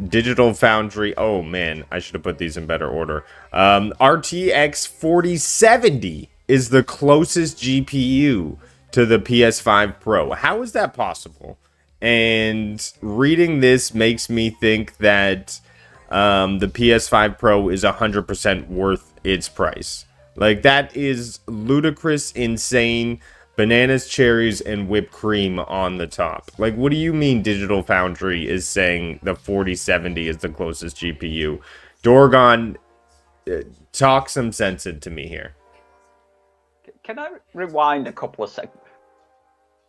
Digital Foundry. Oh man, I should have put these in better order. RTX 4070 is the closest GPU to the PS5 Pro. How is that possible? And reading this makes me think that the PS5 Pro is 100% worth its price. Like, that is ludicrous, insane. Bananas, cherries, and whipped cream on the top. Like, what do you mean Digital Foundry is saying the 4070 is the closest GPU? Doragon, talk some sense into me here. Can I rewind a couple of seconds?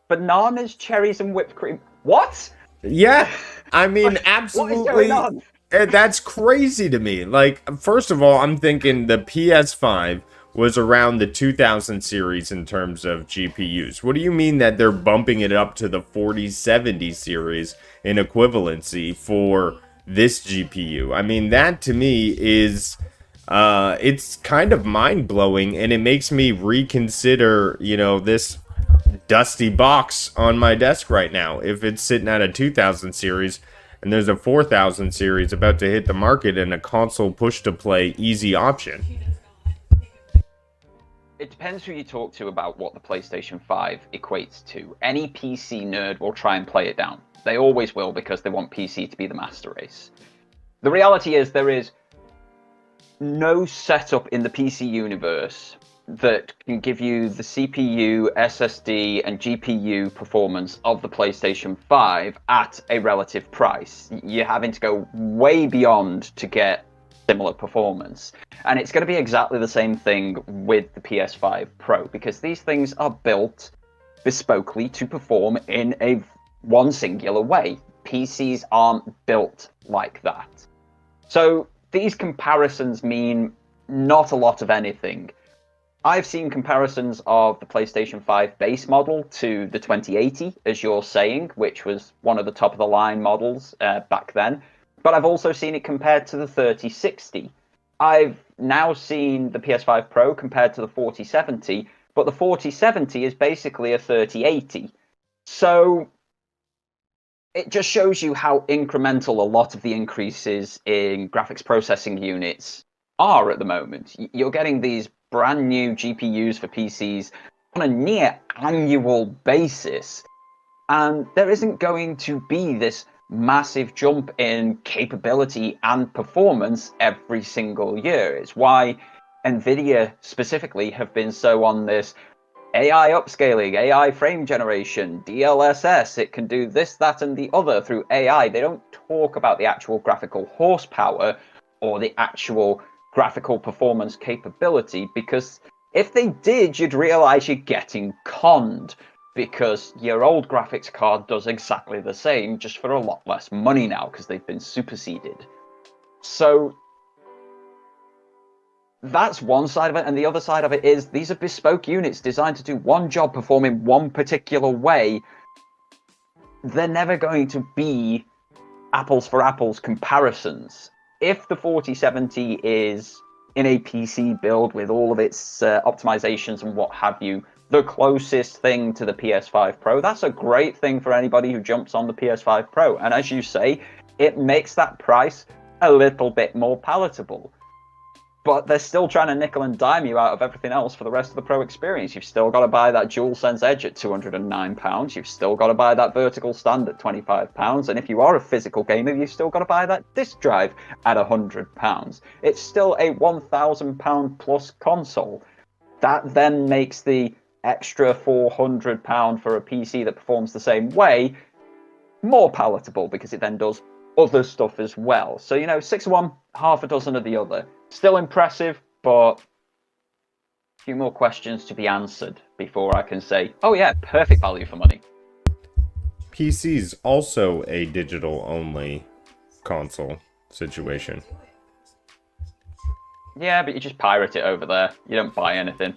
Bananas, cherries, and whipped cream. What? Yeah, I mean, absolutely. What is going on? That's crazy to me. Like, first of all, I'm thinking the PS5 was around the 2000 series in terms of GPUs. What do you mean that they're bumping it up to the 4070 series in equivalency for this GPU? I mean, that to me is, it's kind of mind-blowing, and it makes me reconsider, you know, this dusty box on my desk right now. If it's sitting at a 2000 series, and there's a 4000 series about to hit the market and a console push-to-play easy option. It depends who you talk to about what the PlayStation 5 equates to. Any PC nerd will try and play it down. They always will, because they want PC to be the master race. The reality is there is no setup in the PC universe that can give you the CPU, SSD, and GPU performance of the PlayStation 5 at a relative price. You're having to go way beyond to get similar performance. And it's going to be exactly the same thing with the PS5 Pro, because these things are built bespokely to perform in a one singular way. PCs aren't built like that. So these comparisons mean not a lot of anything. I've seen comparisons of the PlayStation 5 base model to the 2080, as you're saying, which was one of the top of the line models back then. But I've also seen it compared to the 3060. I've now seen the PS5 Pro compared to the 4070, but the 4070 is basically a 3080. So it just shows you how incremental a lot of the increases in graphics processing units are at the moment. You're getting these brand new GPUs for PCs on a near annual basis, and there isn't going to be this massive jump in capability and performance every single year. It's why Nvidia specifically have been so on this AI upscaling, AI frame generation, DLSS. It can do this, that, and the other through AI. They don't talk about the actual graphical horsepower or the actual graphical performance capability, because if they did, you'd realize you're getting conned, because your old graphics card does exactly the same, just for a lot less money now, because they've been superseded. So that's one side of it, and the other side of it is these are bespoke units designed to do one job, perform in one particular way. They're never going to be apples for apples comparisons. If the 4070 is in a PC build with all of its optimizations and what have you, the closest thing to the PS5 Pro, that's a great thing for anybody who jumps on the PS5 Pro. And as you say, it makes that price a little bit more palatable. But they're still trying to nickel and dime you out of everything else for the rest of the Pro experience. You've still got to buy that DualSense Edge at £209. You've still got to buy that vertical stand at £25. And if you are a physical gamer, you've still got to buy that disc drive at £100. It's still a £1,000 plus console. That then makes the extra £400 for a PC that performs the same way more palatable, because it then does other stuff as well. So, you know, 6 of one, half a dozen of the other. Still impressive, but a few more questions to be answered before I can say, oh yeah, perfect value for money. PC's also a digital-only console situation. Yeah, but you just pirate it over there. You don't buy anything.